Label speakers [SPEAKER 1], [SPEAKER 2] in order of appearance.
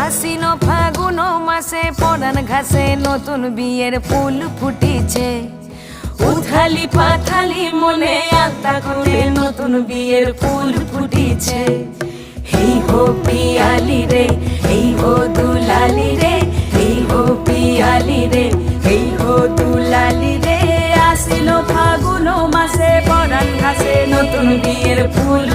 [SPEAKER 1] আশ্বিন ফাগুন মাসে পরান ঘাসে নতুন বিয়ের ফুল ফুটিছে। উথালি পাথালি মনে আত্মা করে নতুন বিয়ের ফুল ফুটিছে। এই হো পিয়ালি রে, এই হো দুলালি রে, এই হো পিয়ালি রে, এই হো দুলালি রে। আশ্বিন ফাগুন মাসে পরান ঘাসে নতুন বিয়ের ফুল